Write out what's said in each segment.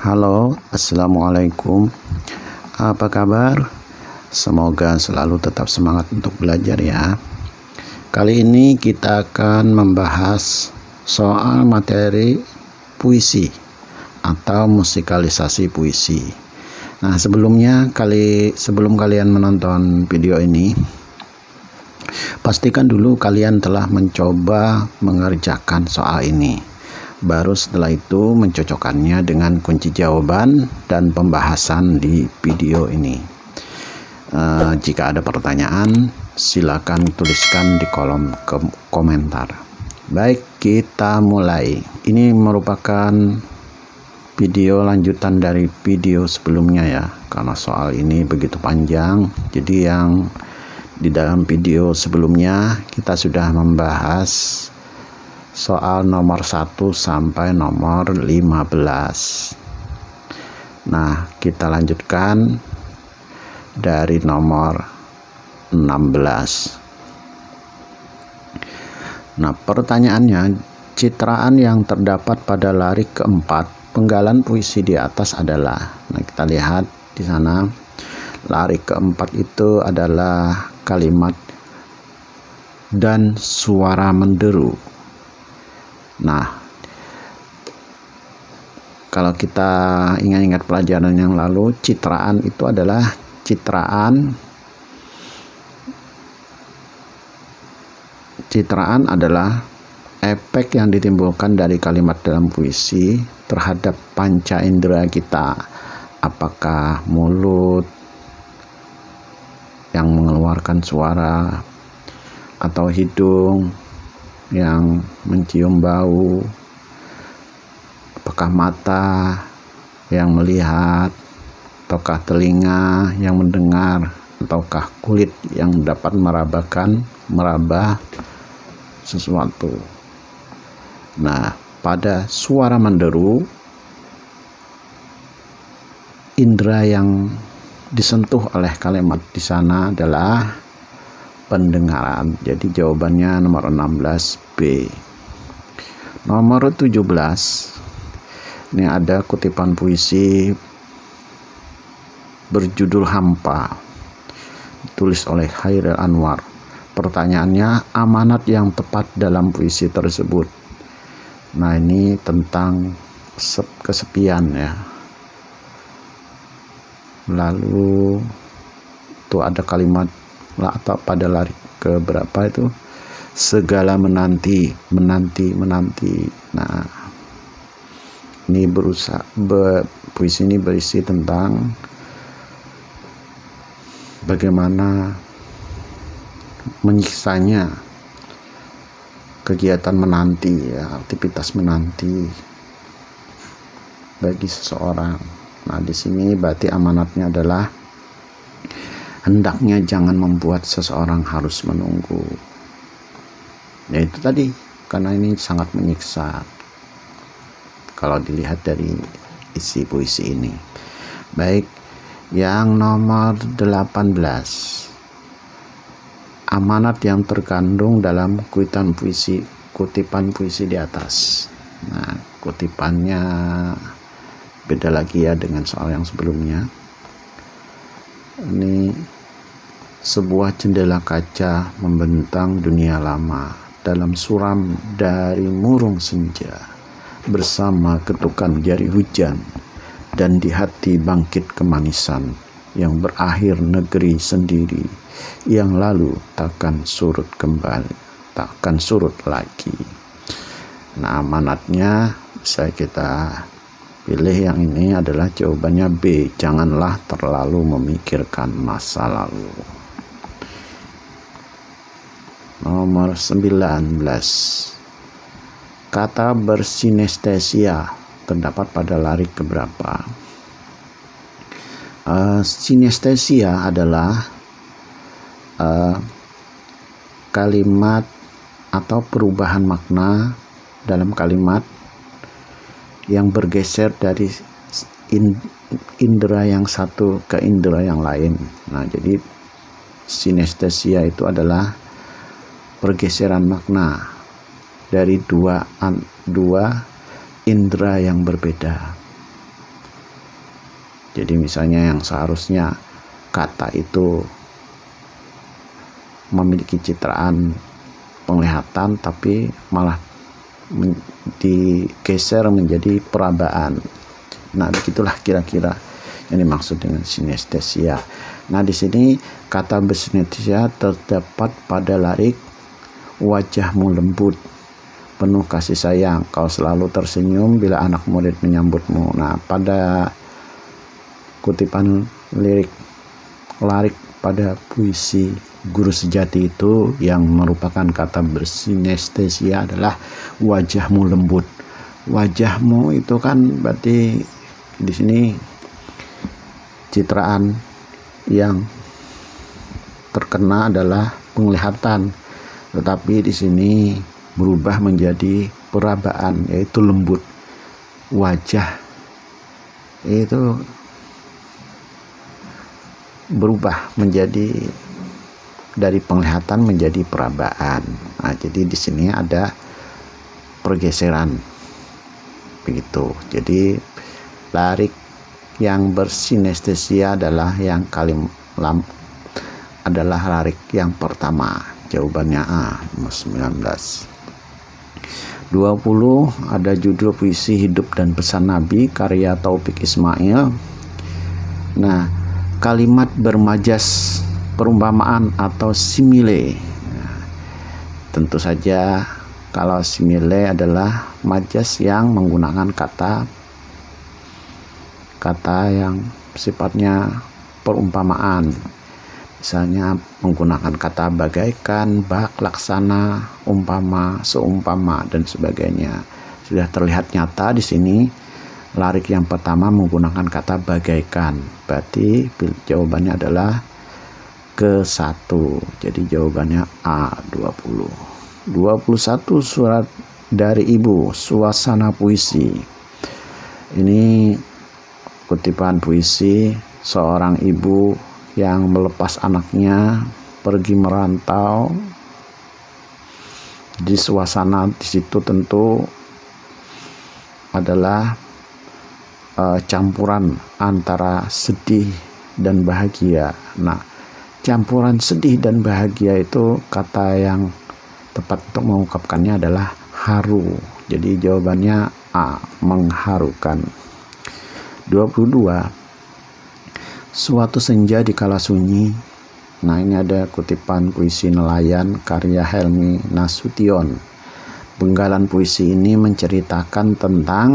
Halo, assalamualaikum. Apa kabar? Semoga selalu tetap semangat untuk belajar ya. Kali ini kita akan membahas soal materi puisi atau musikalisasi puisi. Nah, sebelum kalian menonton video ini, pastikan dulu kalian telah mencoba mengerjakan soal ini. Baru setelah itu mencocokkannya dengan kunci jawaban dan pembahasan di video ini. Jika ada pertanyaan, silakan tuliskan di kolom komentar. Baik, kita mulai. Ini merupakan video lanjutan dari video sebelumnya ya, karena soal ini begitu panjang. Jadi yang di dalam video sebelumnya kita sudah membahas soal nomor 1 sampai nomor 15. Nah, kita lanjutkan dari nomor 16. Nah, pertanyaannya, citraan yang terdapat pada larik keempat penggalan puisi di atas adalah. Nah, kita lihat di sana larik keempat itu adalah kalimat dan suara menderu. Nah, kalau kita ingat-ingat pelajaran yang lalu, citraan itu adalah citraan adalah efek yang ditimbulkan dari kalimat dalam puisi terhadap panca indera kita, apakah mulut yang mengeluarkan suara atau hidung yang mencium bau, apakah mata yang melihat, ataukah telinga yang mendengar, ataukah kulit yang dapat meraba sesuatu. Nah, pada suara menderu, indera yang disentuh oleh kalimat di sana adalah pendengaran. Jadi jawabannya nomor 16B. Nomor 17. Ini ada kutipan puisi berjudul Hampa, ditulis oleh Khairil Anwar. Pertanyaannya, amanat yang tepat dalam puisi tersebut. Nah, ini tentang kesepian ya. Lalu itu ada kalimat atau pada larik ke berapa itu, segala menanti. Nah, ini puisi ini berisi tentang bagaimana menyiksanya kegiatan menanti ya, aktivitas menanti bagi seseorang. Nah, di sini berarti amanatnya adalah hendaknya jangan membuat seseorang harus menunggu. Ya itu tadi, karena ini sangat menyiksa kalau dilihat dari isi puisi ini. Baik, yang nomor 18. Amanat yang terkandung dalam kutipan puisi di atas. Nah, kutipannya beda lagi ya dengan soal yang sebelumnya. Ini sebuah jendela kaca membentang dunia lama dalam suram dari murung senja, bersama ketukan jari hujan, dan di hati bangkit kemanisan yang berakhir negeri sendiri yang lalu takkan surut lagi. Nah, amanatnya bisa kita pilih yang ini adalah jawabannya B. Janganlah terlalu memikirkan masa lalu. Nomor 19. Kata bersinestesia terdapat pada larik keberapa? Sinestesia adalah kalimat atau perubahan makna dalam kalimat yang bergeser dari indera yang satu ke indera yang lain. Nah, jadi sinestesia itu adalah pergeseran makna dari dua indera yang berbeda. Jadi misalnya yang seharusnya kata itu memiliki citraan penglihatan tapi malah digeser menjadi perabaan. Nah, begitulah kira-kira yang dimaksud dengan sinestesia. Nah, di sini kata bersinestesia terdapat pada larik, wajahmu lembut, penuh kasih sayang, kau selalu tersenyum bila anak murid menyambutmu. Nah, pada kutipan larik pada puisi Guru Sejati itu yang merupakan kata bersinestesia adalah wajahmu lembut. Wajahmu itu kan berarti di sini citraan yang terkena adalah penglihatan, tetapi di sini berubah menjadi perabaan, yaitu lembut. Wajah itu berubah menjadi dari penglihatan menjadi perabaan. Nah, jadi di sini ada pergeseran begitu. Jadi larik yang bersinestesia adalah yang adalah larik yang pertama. Jawabannya A, nomor 19. 20 ada judul puisi Hidup dan Pesan Nabi karya Taufik Ismail. Nah, kalimat bermajas, perumpamaan atau simile. Nah, tentu saja kalau simile adalah majas yang menggunakan kata yang sifatnya perumpamaan. Misalnya menggunakan kata bagaikan, bak, laksana, umpama, seumpama, dan sebagainya. Sudah terlihat nyata di sini. Larik yang pertama menggunakan kata bagaikan. Berarti jawabannya adalah ke-1. Jadi jawabannya A, 20. 21 surat dari ibu, suasana puisi. Ini kutipan puisi seorang ibu yang melepas anaknya pergi merantau. Di suasana di situ tentu adalah campuran antara sedih dan bahagia. Nah, campuran sedih dan bahagia itu kata yang tepat untuk mengungkapkannya adalah haru. Jadi jawabannya A, mengharukan. 22 suatu senja di kala sunyi. Nah, ini ada kutipan puisi Nelayan karya Helmi Nasution. Penggalan puisi ini menceritakan tentang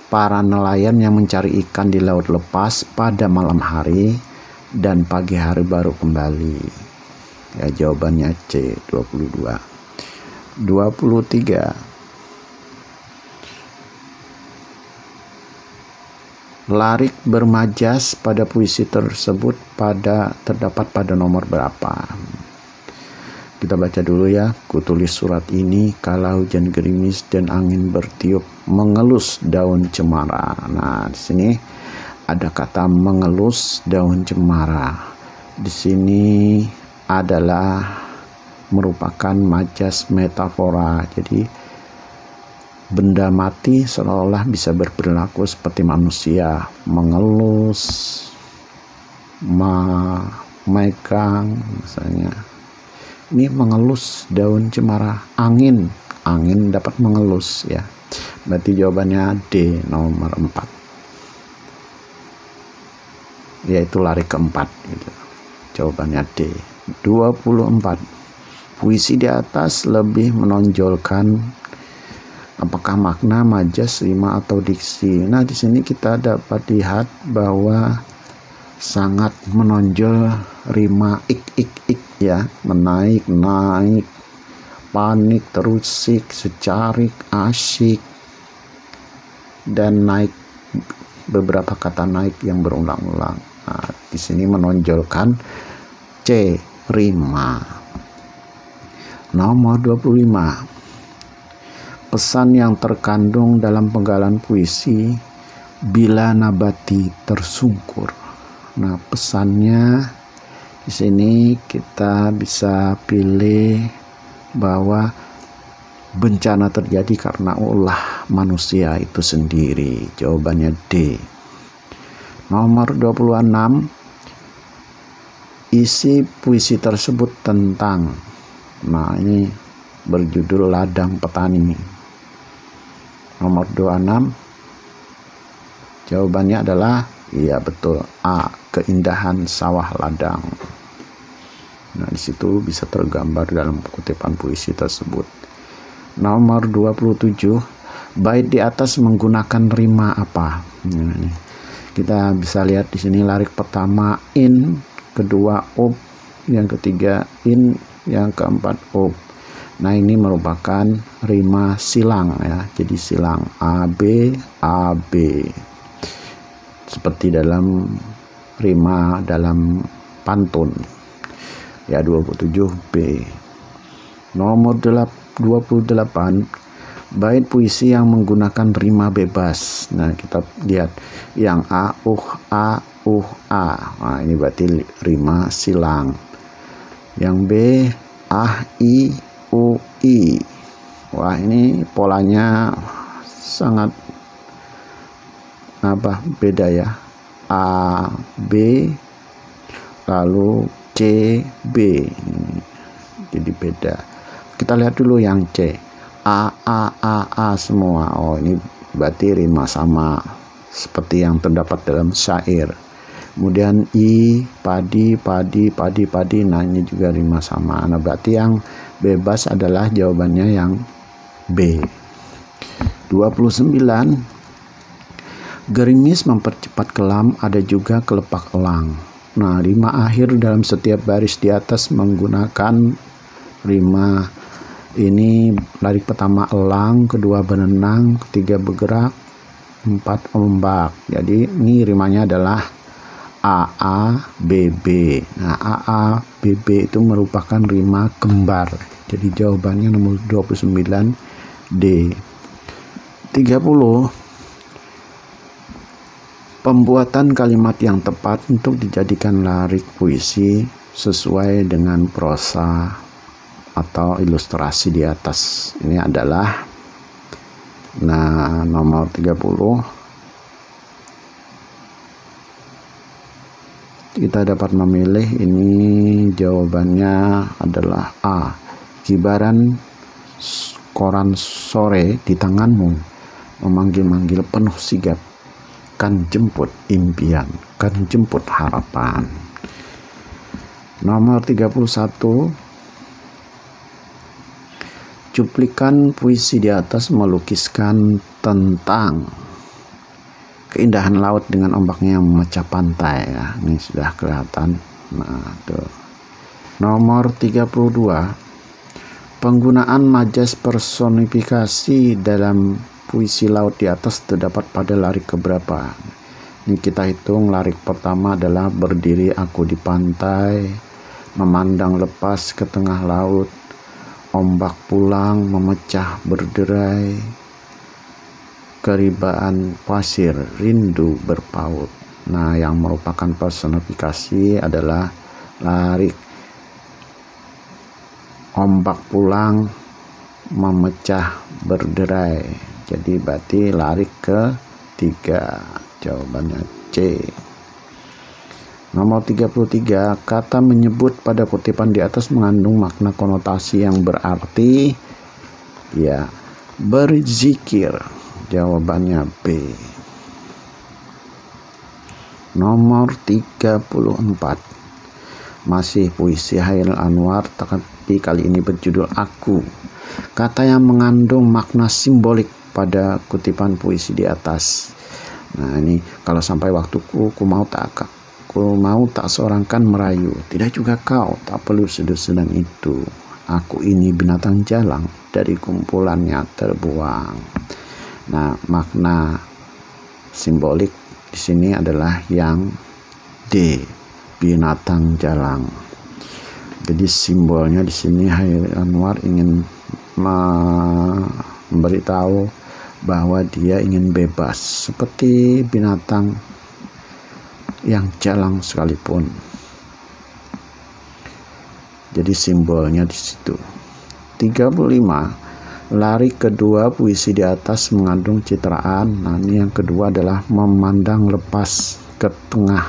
para nelayan yang mencari ikan di laut lepas pada malam hari dan pagi hari baru kembali. Ya, jawabannya C, 22. 23 larik bermajas pada puisi tersebut terdapat pada nomor berapa? Kita baca dulu ya. Kutulis surat ini kala hujan gerimis dan angin bertiup mengelus daun cemara. Nah, di sini ada kata mengelus daun cemara. Di sini adalah merupakan majas metafora. Jadi benda mati seolah-olah bisa berperilaku seperti manusia, mengelus, memegang misalnya. Ini mengelus daun cemara. Angin dapat mengelus ya. Berarti jawabannya D, nomor 4. Yaitu larik keempat gitu. Jawabannya D. 24. Puisi di atas lebih menonjolkan apakah makna, majas, rima atau diksi. Nah, di sini kita dapat lihat bahwa sangat menonjol rima ik ya, menaik, naik, panik, terusik, secarik, asyik, dan naik, beberapa kata naik yang berulang-ulang. Nah, di sini menonjolkan C, rima. Nomor 25. Pesan yang terkandung dalam penggalan puisi bila nabati tersungkur. Nah, pesannya di sini kita bisa pilih bahwa bencana terjadi karena ulah manusia itu sendiri. Jawabannya D. Nomor 26, isi puisi tersebut tentang, nah ini berjudul Ladang Petani. Nomor 26, jawabannya adalah, iya betul, A, keindahan sawah ladang. Nah, di situ bisa tergambar dalam kutipan puisi tersebut. Nomor 27, bait di atas menggunakan rima apa? Nah, ini kita bisa lihat di sini lirik pertama in, kedua up, yang ketiga in, yang keempat up. Nah, ini merupakan rima silang ya. Jadi silang A B A B. Seperti dalam rima dalam pantun. Ya, 27B. Nomor 28, bait puisi yang menggunakan rima bebas. Nah, kita lihat yang A, A. Nah, ini berarti rima silang. Yang B, I, I. Wah, ini polanya sangat beda ya. A, B, lalu C, B. Jadi beda. Kita lihat dulu yang C. A semua. Oh, ini berarti rima sama seperti yang terdapat dalam syair. Kemudian I, padi. Nah, ini juga rima sama. Nah, berarti yang bebas adalah jawabannya yang B. 29, gerimis mempercepat kelam, ada juga kelepak elang. Nah, rima akhir dalam setiap baris di atas menggunakan rima ini. Lirik pertama elang, kedua berenang, ketiga bergerak, empat ombak. Jadi ini rimanya adalah AA BB. Nah, AA BB itu merupakan rima kembar. Jadi jawabannya nomor 29 D. 30, pembuatan kalimat yang tepat untuk dijadikan lirik puisi sesuai dengan prosa atau ilustrasi di atas. Ini adalah, nah, nomor 30, kita dapat memilih. Ini jawabannya adalah A, kibaran koran sore di tanganmu, memanggil-manggil penuh sigap, kan jemput impian, kan jemput harapan. Nomor 31, cuplikan puisi di atas melukiskan tentang keindahan laut dengan ombaknya yang memecah pantai ya. Ini sudah kelihatan. Nah, tuh. Nomor 32, penggunaan majas personifikasi dalam puisi laut di atas terdapat pada lirik keberapa? Ini kita hitung. Lirik pertama adalah berdiri aku di pantai, memandang lepas ke tengah laut, ombak pulang memecah berderai, keribaan pasir rindu berpaut. Nah, yang merupakan personifikasi adalah lirik ombak pulang memecah berderai. Jadi berarti lirik ketiga, jawabannya C. Nomor 33, kata menyebut pada kutipan di atas mengandung makna konotasi yang berarti ya berzikir. Jawabannya B. Nomor 34, masih puisi Hairil Anwar, tapi kali ini berjudul Aku. Kata yang mengandung makna simbolik pada kutipan puisi di atas. Nah, ini kalau sampai waktuku, ku mau tak seorang kan merayu, tidak juga kau, tak perlu sedang itu. Aku ini binatang jalang, dari kumpulannya terbuang. Nah, makna simbolik di sini adalah yang D, binatang jalang. Jadi simbolnya di sini Hairil Anwar ingin memberitahu bahwa dia ingin bebas seperti binatang yang jalang sekalipun. Jadi simbolnya di situ. 35, lirik kedua puisi di atas mengandung citraan. Nah, ini yang kedua adalah memandang lepas ke tengah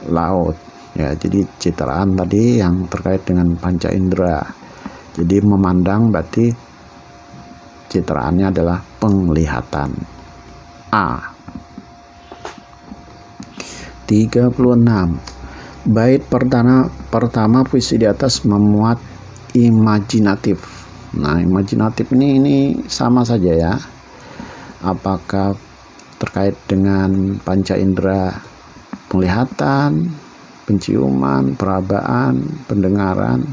laut ya. Jadi citraan tadi yang terkait dengan panca indera, jadi memandang berarti citraannya adalah penglihatan. A. 36. Bait pertama puisi di atas memuat imajinatif. Nah, imajinatif ini sama saja ya. Apakah terkait dengan panca indera penglihatan, penciuman, perabaan, pendengaran,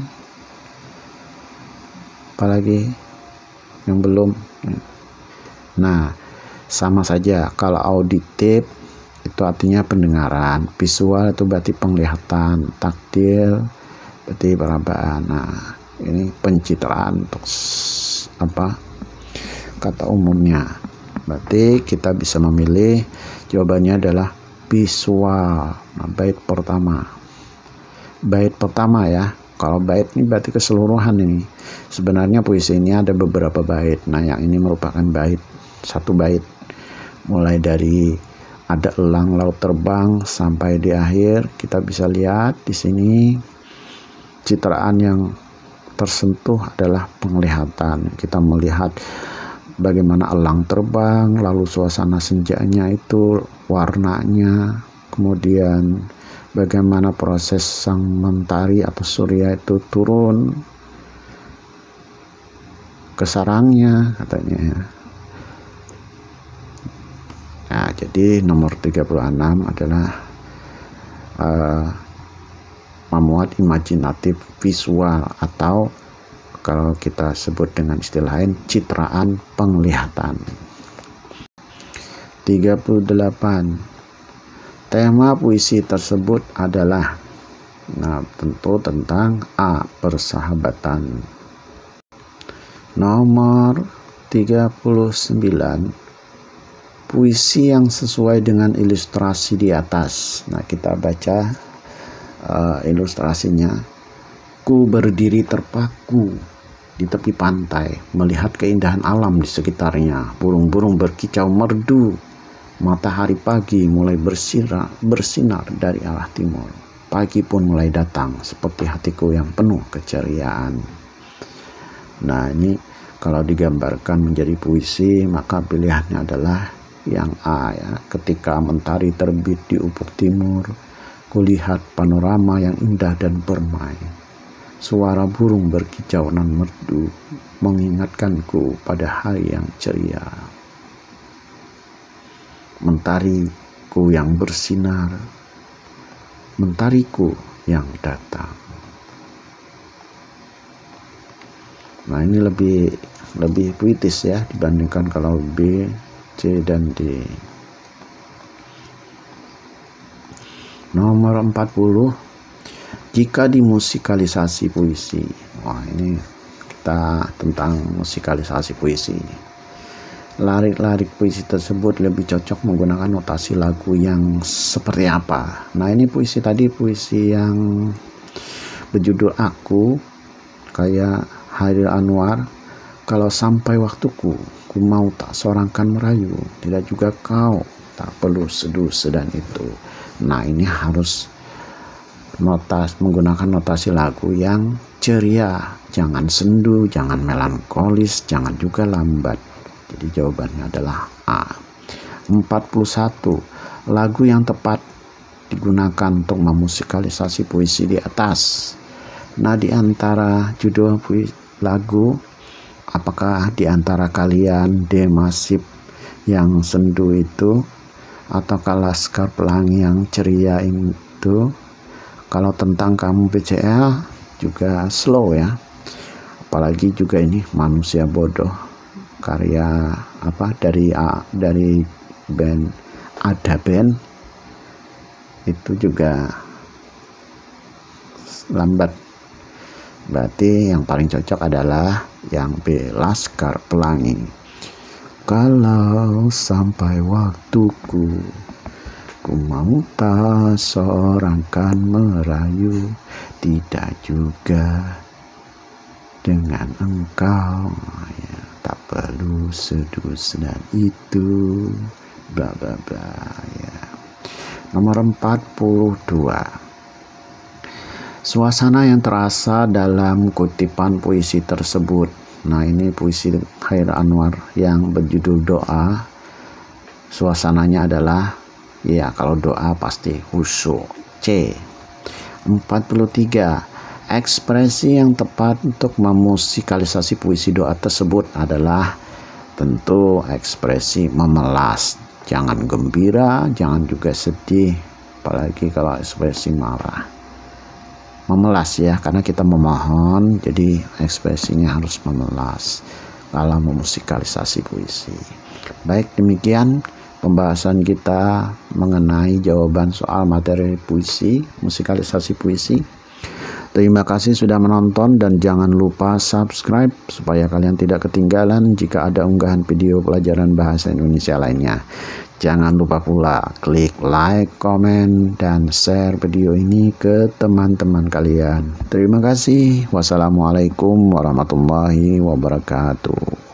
apalagi yang belum. Nah, sama saja. Kalau auditif itu artinya pendengaran, visual itu berarti penglihatan, taktil berarti perabaan. Nah, ini pencitraan untuk kata umumnya. Berarti kita bisa memilih jawabannya adalah visual. Nah, bait pertama ya. Kalau bait ini berarti keseluruhan ini. Sebenarnya puisi ini ada beberapa bait. Nah, yang ini merupakan satu bait. Mulai dari ada elang laut terbang sampai di akhir, kita bisa lihat di sini citraan yang tersentuh adalah penglihatan. Kita melihat bagaimana elang terbang, lalu suasana senjanya itu, warnanya, kemudian bagaimana proses sang mentari atau surya itu turun ke sarangnya katanya ya. Nah, jadi nomor 36 adalah memuat imajinatif visual, atau kalau kita sebut dengan istilah lain citraan penglihatan. 38. Tema puisi tersebut adalah, nah tentu tentang A. Persahabatan. Nomor 39. Puisi yang sesuai dengan ilustrasi di atas. Nah, kita baca ilustrasinya. Ku berdiri terpaku di tepi pantai, melihat keindahan alam di sekitarnya. Burung-burung berkicau merdu. Matahari pagi mulai bersinar dari arah timur. Pagi pun mulai datang, seperti hatiku yang penuh keceriaan. Nah, ini kalau digambarkan menjadi puisi, maka pilihannya adalah yang A ya. Ketika mentari terbit di ufuk timur, kulihat panorama yang indah dan permai. Suara burung berkicau nan merdu mengingatkanku pada hari yang ceria. Mentariku yang bersinar, mentariku yang datang. Nah, ini lebih puitis ya dibandingkan kalau B, C, dan D. Nomor 40. Jika dimusikalisasi puisi. Wah, ini kita tentang musikalisasi puisi ini. Lirik-lirik puisi tersebut lebih cocok menggunakan notasi lagu yang seperti apa? Nah, ini puisi tadi, puisi yang berjudul Aku, kayak Hairil Anwar. Kalau sampai waktuku, ku mau tak sorangkan merayu, tidak juga kau, tak perlu seduh sedan itu. Nah, ini harus menggunakan notasi lagu yang ceria, jangan sendu, jangan melankolis, jangan juga lambat. Jadi jawabannya adalah A. 41. Lagu yang tepat digunakan untuk memusikalisasi puisi di atas. Nah, di antara judul lagu, apakah di antara kalian D. Masif yang sendu itu, ataukah Laskar Pelangi yang ceria itu? Kalau tentang kamu BCL juga slow ya. Apalagi juga ini Manusia Bodoh, karya dari band Ada Band, itu juga lambat. Berarti yang paling cocok adalah yang B. Laskar Pelangi. Kalau sampai waktuku, ku mau tak sorangkan merayu, tidak juga dengan engkau ya, tak perlu seduh sedan itu, bla bla bla ya. Nomor 42. Suasana yang terasa dalam kutipan puisi tersebut. Nah, ini puisi Khair Anwar yang berjudul Doa. Suasananya adalah, ya kalau doa pasti khusyuk. C. 43. Ekspresi yang tepat untuk memusikalisasi puisi doa tersebut adalah tentu ekspresi memelas. Jangan gembira, jangan juga sedih, apalagi kalau ekspresi marah. Memelas ya, karena kita memohon, jadi ekspresinya harus memelas dalam memusikalisasi puisi. Baik, demikian pembahasan kita mengenai jawaban soal materi puisi, musikalisasi puisi. Terima kasih sudah menonton dan jangan lupa subscribe supaya kalian tidak ketinggalan jika ada unggahan video pelajaran bahasa Indonesia lainnya. Jangan lupa pula klik like, komen, dan share video ini ke teman-teman kalian. Terima kasih. Wassalamualaikum warahmatullahi wabarakatuh.